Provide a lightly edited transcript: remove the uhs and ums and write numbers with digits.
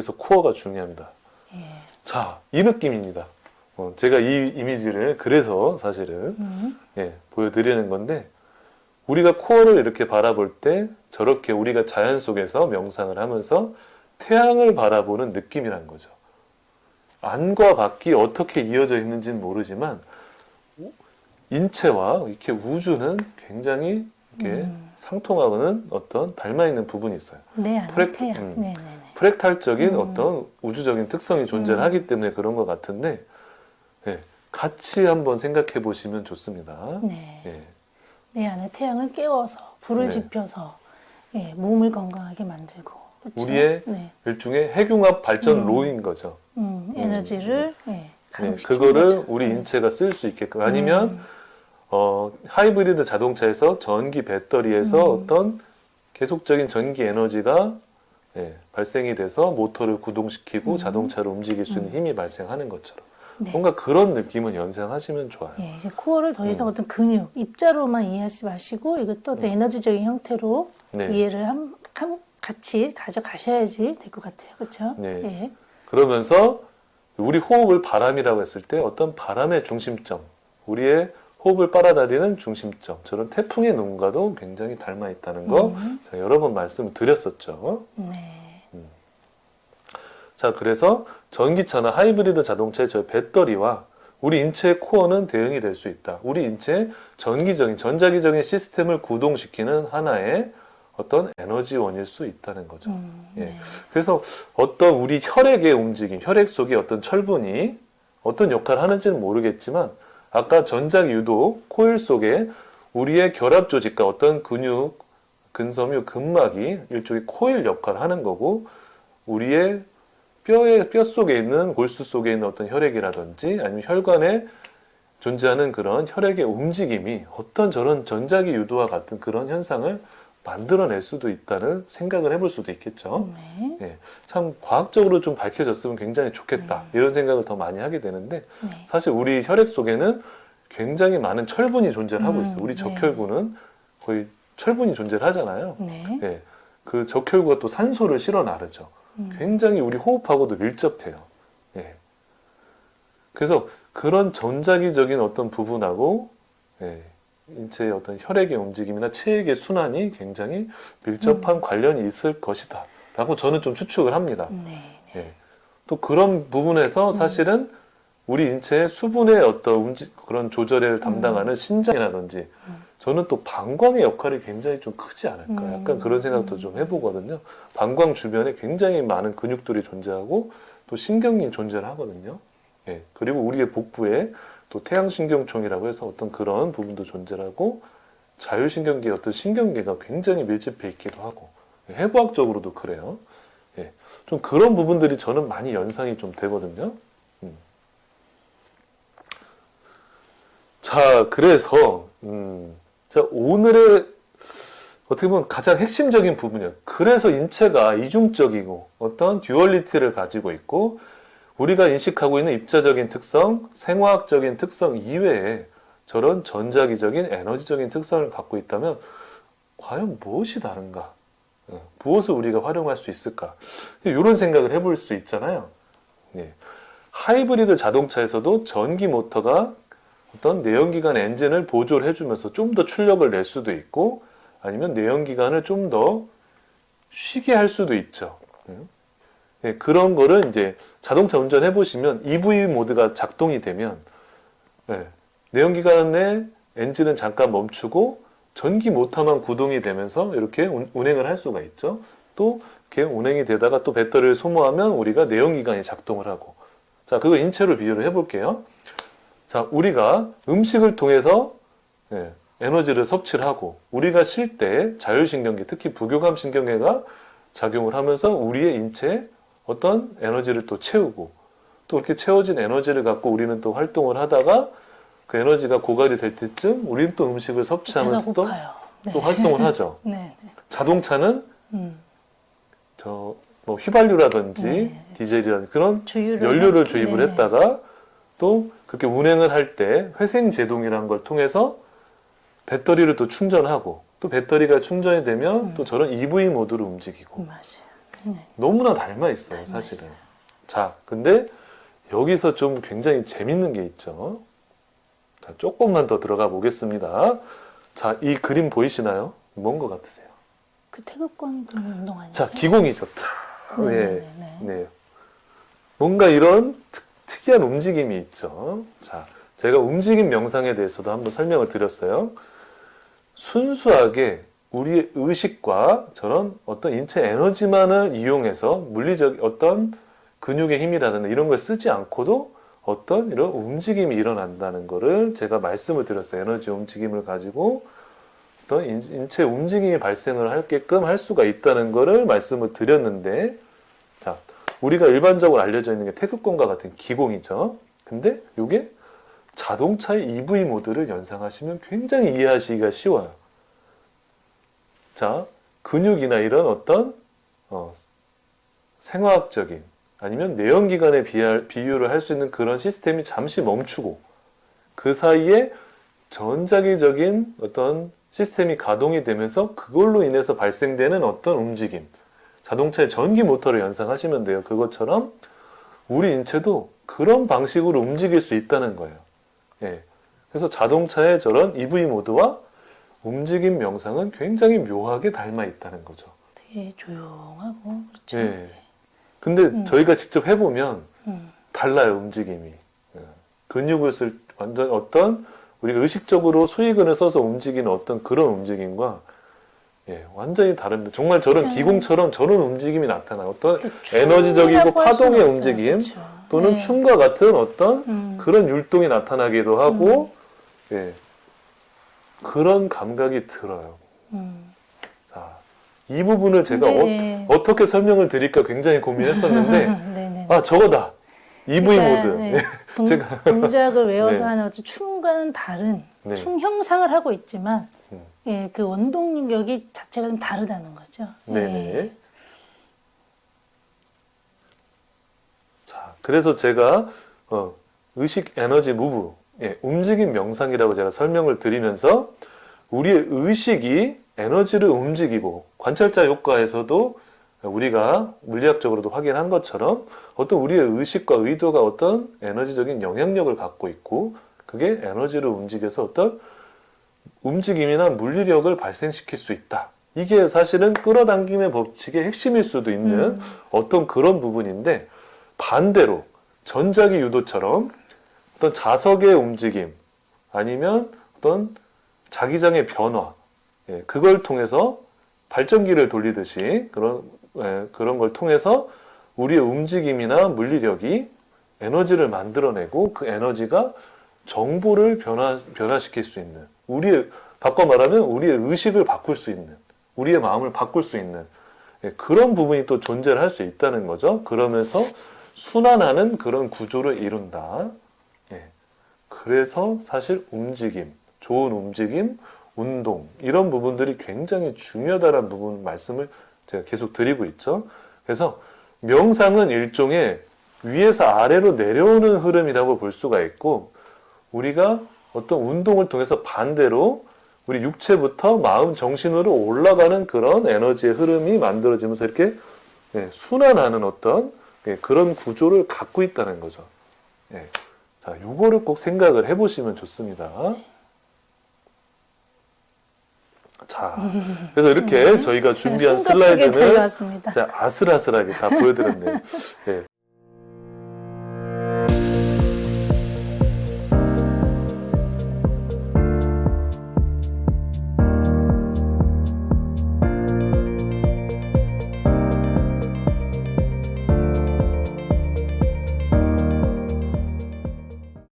그래서 코어가 중요합니다. 예. 자, 이 느낌입니다. 제가 이 이미지를 그래서 사실은 보여드리는 건데, 우리가 코어를 이렇게 바라볼 때 저렇게 우리가 자연 속에서 명상을 하면서 태양을 바라보는 느낌이란 거죠. 안과 밖이 어떻게 이어져 있는지는 모르지만 인체와 이렇게 우주는 굉장히 이렇게 상통하는 어떤 닮아있는 부분이 있어요. 내 안에 태양. 네네네. 프랙탈적인 어떤 우주적인 특성이 존재하기 때문에 그런 것 같은데, 같이 한번 생각해 보시면 좋습니다. 네. 예. 내 안에 태양을 깨워서 불을 지펴서 몸을 건강하게 만들고 그렇죠? 우리의 일종의 핵융합 발전 로인 거죠. 에너지를 그거를 우리 인체가 쓸 수 있게끔, 아니면 하이브리드 자동차에서 전기 배터리에서 어떤 계속적인 전기 에너지가 발생이 돼서 모터를 구동시키고 자동차를 움직일 수 있는 힘이 발생하는 것처럼 뭔가 그런 느낌은 연상하시면 좋아요. 이제 코어를 더 이상 어떤 근육, 입자로만 이해하지 마시고 이것도 또 에너지적인 형태로 이해를 같이 가져가셔야지 될 것 같아요. 그렇죠? 네. 그러면서 우리 호흡을 바람이라고 했을 때 어떤 바람의 중심점, 우리의 호흡을 빨아들이는 중심점, 저런 태풍의 눈과도 굉장히 닮아 있다는 거 제가 여러 번 말씀을 드렸었죠. 자, 그래서 전기차나 하이브리드 자동차의 저 배터리와 우리 인체의 코어는 대응이 될 수 있다. 우리 인체의 전자기적인 시스템을 구동시키는 하나의 어떤 에너지원일 수 있다는 거죠. 그래서 어떤 우리 혈액의 움직임, 혈액 속에 어떤 철분이 어떤 역할을 하는지는 모르겠지만, 아까 전자기 유도 코일 속에 우리의 결합 조직과 어떤 근육, 근섬유, 근막이 일종의 코일 역할을 하는 거고, 우리의 뼈 속에 있는 골수 속에 있는 어떤 혈액이라든지 아니면 혈관에 존재하는 그런 혈액의 움직임이 어떤 저런 전자기 유도와 같은 그런 현상을 만들어낼 수도 있다는 생각을 해볼 수도 있겠죠. 참 과학적으로 좀 밝혀졌으면 굉장히 좋겠다. 이런 생각을 더 많이 하게 되는데, 사실 우리 혈액 속에는 굉장히 많은 철분이 존재를 하고 있어요. 우리 적혈구는 거의 철분이 존재를 하잖아요. 그 적혈구가 또 산소를 실어 나르죠. 굉장히 우리 호흡하고도 밀접해요. 그래서 그런 전자기적인 어떤 부분하고 인체의 어떤 혈액의 움직임이나 체액의 순환이 굉장히 밀접한 관련이 있을 것이다 라고 저는 좀 추측을 합니다. 또 그런 부분에서 사실은 우리 인체의 수분의 어떤 그런 조절을 담당하는 신장이라든지 저는 또 방광의 역할이 굉장히 좀 크지 않을까, 약간 그런 생각도 좀 해보거든요. 방광 주변에 굉장히 많은 근육들이 존재하고 또 신경이 존재를 하거든요. 그리고 우리의 복부에 또 태양신경총이라고 해서 어떤 그런 부분도 존재하고, 자율신경계의 어떤 신경계가 굉장히 밀집해 있기도 하고, 해부학적으로도 그래요. 좀 그런 부분들이 저는 많이 연상이 좀 되거든요. 자, 그래서 자, 오늘의 어떻게 보면 가장 핵심적인 부분이에요. 그래서 인체가 이중적이고 어떤 듀얼리티를 가지고 있고, 우리가 인식하고 있는 입자적인 특성, 생화학적인 특성 이외에 저런 전자기적인 에너지적인 특성을 갖고 있다면 과연 무엇이 다른가? 무엇을 우리가 활용할 수 있을까? 이런 생각을 해볼 수 있잖아요. 하이브리드 자동차에서도 전기 모터가 어떤 내연기관 엔진을 보조를 해주면서 좀 더 출력을 낼 수도 있고, 아니면 내연기관을 좀 더 쉬게 할 수도 있죠. 그런 거를 이제 자동차 운전해 보시면 EV 모드가 작동이 되면 내연기관의 엔진은 잠깐 멈추고 전기 모터만 구동이 되면서 이렇게 운행을 할 수가 있죠. 또 이렇게 운행이 되다가 또 배터리를 소모하면 우리가 내연기관이 작동을 하고. 자, 그거 인체로 비교를 해볼게요. 자, 우리가 음식을 통해서 에너지를 섭취를 하고, 우리가 쉴 때 자율신경계, 특히 부교감 신경계가 작용을 하면서 우리의 인체에 어떤 에너지를 또 채우고, 또 이렇게 채워진 에너지를 갖고 우리는 또 활동을 하다가 그 에너지가 고갈이 될 때쯤 우리는 또 음식을 섭취하면서 또 활동을 하죠. 자동차는 뭐 휘발유라든지 디젤이라든지 그런 연료를 주입을 했다가 또 그렇게 운행을 할 때 회생제동이라는 걸 통해서 배터리를 또 충전하고, 또 배터리가 충전이 되면 또 저런 EV 모드로 움직이고. 네. 너무나 닮아 있어요, 닮아 사실은. 있어요. 자, 근데 여기서 좀 굉장히 재밌는 게 있죠. 자, 조금만 더 들어가 보겠습니다. 자, 이 그림 보이시나요? 뭔 것 같으세요? 그 태극권 그 운동 아니에요? 자, 기공이죠. 네. 네네네. 네. 뭔가 이런 특이한 움직임이 있죠. 자, 제가 움직임 명상에 대해서도 한번 설명을 드렸어요. 순수하게 우리의 의식과 저런 어떤 인체 에너지만을 이용해서 물리적 어떤 근육의 힘이라든가 이런 걸 쓰지 않고도 어떤 이런 움직임이 일어난다는 것을 제가 말씀을 드렸어요. 에너지 움직임을 가지고 어떤 인체 움직임이 발생을 하게끔 할 수가 있다는 것을 말씀을 드렸는데, 자, 우리가 일반적으로 알려져 있는 게 태극권과 같은 기공이죠. 근데 이게 자동차의 EV 모드를 연상하시면 굉장히 이해하시기가 쉬워요. 자, 근육이나 이런 어떤 생화학적인 아니면 내연기관에 비유를 할 수 있는 그런 시스템이 잠시 멈추고 그 사이에 전자기적인 어떤 시스템이 가동이 되면서 그걸로 인해서 발생되는 어떤 움직임, 자동차의 전기 모터를 연상하시면 돼요. 그것처럼 우리 인체도 그런 방식으로 움직일 수 있다는 거예요. 예. 그래서 자동차의 저런 EV 모드와 움직임 명상은 굉장히 묘하게 닮아 있다는 거죠. 되게 조용하고 그렇죠. 예. 근데 저희가 직접 해보면 음. 달라요, 움직임이. 예. 근육을 쓸 완전 어떤 우리가 의식적으로 수익근을 써서 움직이는 어떤 그런 움직임과 예, 완전히 다릅니다. 정말 저런 기공처럼 저런 움직임이 나타나요. 어떤 에너지적이고 파동의 움직임 그렇죠. 또는 네. 춤과 같은 어떤 그런 율동이 나타나기도 하고 예, 그런 감각이 들어요. 자, 이 부분을 제가 네. 어떻게 설명을 드릴까 굉장히 고민했었는데 네네. 아, 저거다. EV 그러니까, 모드. 네. 예. 제가 동작을 외워서 네. 하는 어떤 춤과는 다른 네. 춤 형상을 하고 있지만 음. 예, 그 원동력이 자체가 좀 다르다는 거죠. 네네. 예. 자, 그래서 제가 의식 에너지 무브, 예, 움직임 명상이라고 제가 설명을 드리면서 우리의 의식이 에너지를 움직이고 관찰자 효과에서도 우리가 물리학적으로도 확인한 것처럼 어떤 우리의 의식과 의도가 어떤 에너지적인 영향력을 갖고 있고 그게 에너지를 움직여서 어떤 움직임이나 물리력을 발생시킬 수 있다. 이게 사실은 끌어당김의 법칙의 핵심일 수도 있는 어떤 그런 부분인데 반대로 전자기 유도처럼 어떤 자석의 움직임 아니면 어떤 자기장의 변화 예, 그걸 통해서 발전기를 돌리듯이 그런 걸 통해서 우리의 움직임이나 물리력이 에너지를 만들어내고 그 에너지가 정보를 변화시킬 수 있는 바꿔 말하면 우리의 의식을 바꿀 수 있는 우리의 마음을 바꿀 수 있는 예, 그런 부분이 또 존재를 할 수 있다는 거죠. 그러면서 순환하는 그런 구조를 이룬다. 예, 그래서 사실 움직임, 좋은 움직임, 운동 이런 부분들이 굉장히 중요하다는 부분 말씀을 제가 계속 드리고 있죠. 그래서 명상은 일종의 위에서 아래로 내려오는 흐름이라고 볼 수가 있고 우리가 어떤 운동을 통해서 반대로 우리 육체부터 마음, 정신으로 올라가는 그런 에너지의 흐름이 만들어지면서 이렇게 예, 순환하는 어떤 예, 그런 구조를 갖고 있다는 거죠. 예. 자, 요거를 꼭 생각을 해보시면 좋습니다. 자, 그래서 이렇게 저희가 준비한 숨가쁘게 슬라이드는 달려왔습니다. 자, 아슬아슬하게 다 보여드렸네요. 예.